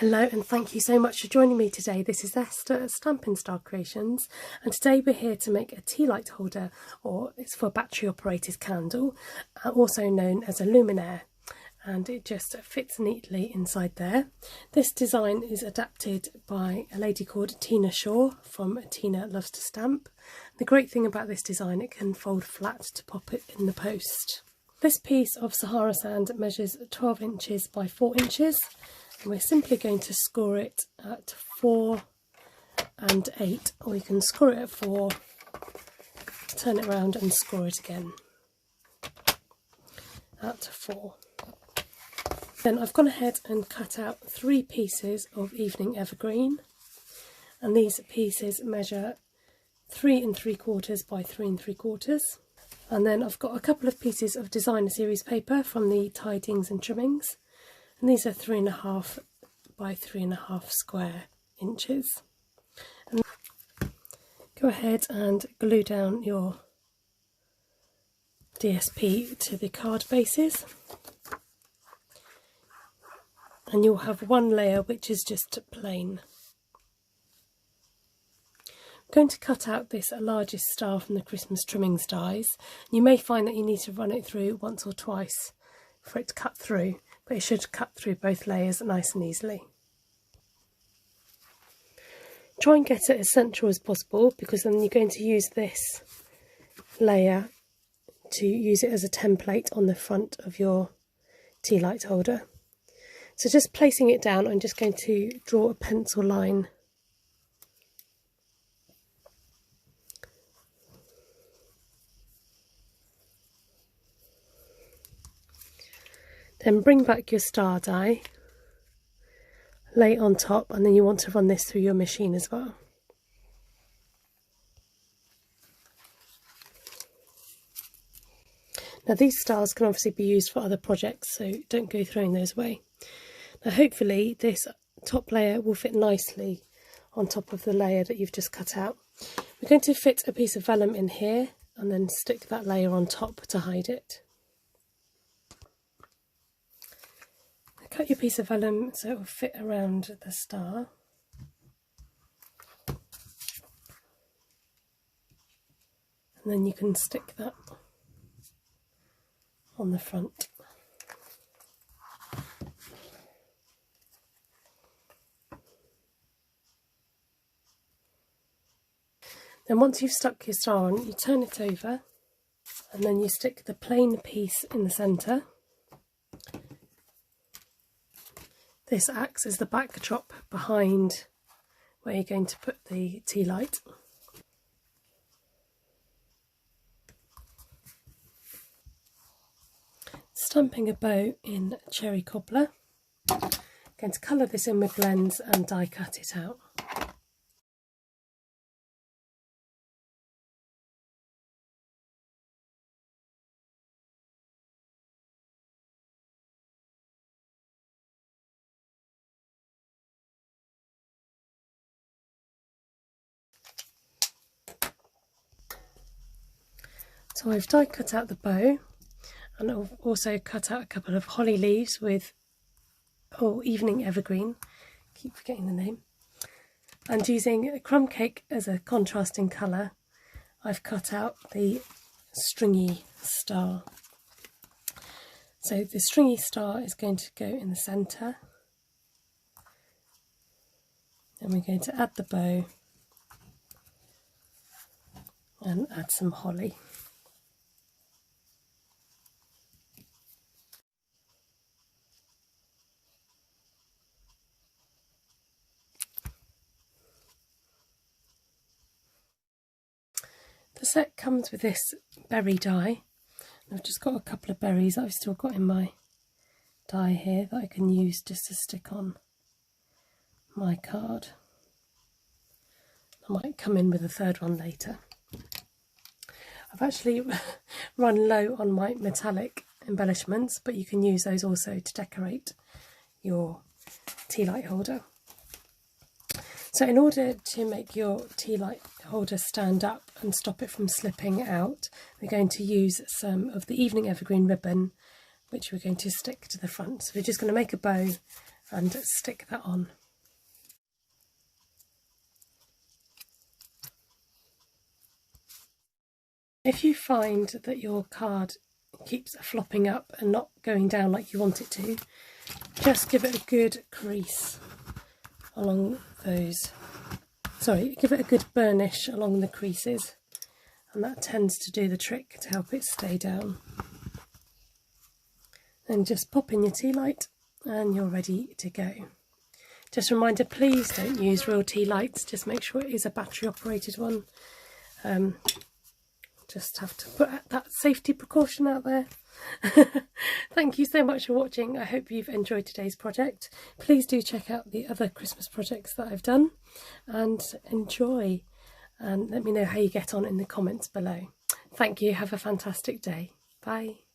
Hello and thank you so much for joining me today. This is Esther at Stampin' Star Creations, and today we're here to make a tea light holder, or it's for a battery operated candle, also known as a luminaire, and it just fits neatly inside there. This design is adapted by a lady called Tina Shaw from Tina Loves to Stamp. The great thing about this design, it can fold flat to pop it in the post. This piece of Sahara sand measures 12 inches by 4 inches. And we're simply going to score it at 4 and 8, or you can score it at 4, turn it around and score it again at 4. Then I've gone ahead and cut out 3 pieces of evening evergreen, and these pieces measure 3 3/4 by 3 3/4. And then I've got a couple of pieces of designer series paper from the Tidings and Trimmings. And these are 3.5 by 3.5 square inches. And go ahead and glue down your DSP to the card bases. And you'll have one layer which is just plain. I'm going to cut out this largest star from the Christmas Trimmings dies. You may find that you need to run it through once or twice for it to cut through, but it should cut through both layers nice and easily. Try and get it as central as possible, because then you're going to use this layer to use it as a template on the front of your tea light holder. So just placing it down, I'm just going to draw a pencil line . Then bring back your star die, lay it on top, and then you want to run this through your machine as well. Now these stars can obviously be used for other projects, so don't go throwing those away. Now hopefully this top layer will fit nicely on top of the layer that you've just cut out. We're going to fit a piece of vellum in here and then stick that layer on top to hide it. Cut your piece of vellum so it will fit around the star. And then you can stick that on the front. Then once you've stuck your star on, you turn it over and then you stick the plain piece in the centre. This acts as the backdrop behind where you're going to put the tea light. Stamping a bow in cherry cobbler. I'm going to colour this in with blends and die cut it out. So I've die cut out the bow, and I've also cut out a couple of holly leaves with evening evergreen, keep forgetting the name, and using a crumb cake as a contrasting colour, I've cut out the stringy star. So the stringy star is going to go in the centre, and we're going to add the bow and add some holly. The set comes with this berry die. I've just got a couple of berries that I've still got in my die here that I can use just to stick on my card. I might come in with a third one later. I've actually run low on my metallic embellishments, but you can use those also to decorate your tea light holder. So in order to make your tea light holder stand up and stop it from slipping out, we're going to use some of the evening evergreen ribbon, which we're going to stick to the front. So we're just going to make a bow and stick that on. If you find that your card keeps flopping up and not going down like you want it to, just give it a good crease along those. Sorry, give it a good burnish along the creases, and that tends to do the trick to help it stay down. Then just pop in your tea light and you're ready to go. Just a reminder, please don't use real tea lights, just make sure it is a battery operated one. Just have to put that safety precaution out there. Thank you so much for watching. I hope you've enjoyed today's project. Please do check out the other Christmas projects that I've done and enjoy, and let me know how you get on in the comments below. Thank you. Have a fantastic day. Bye.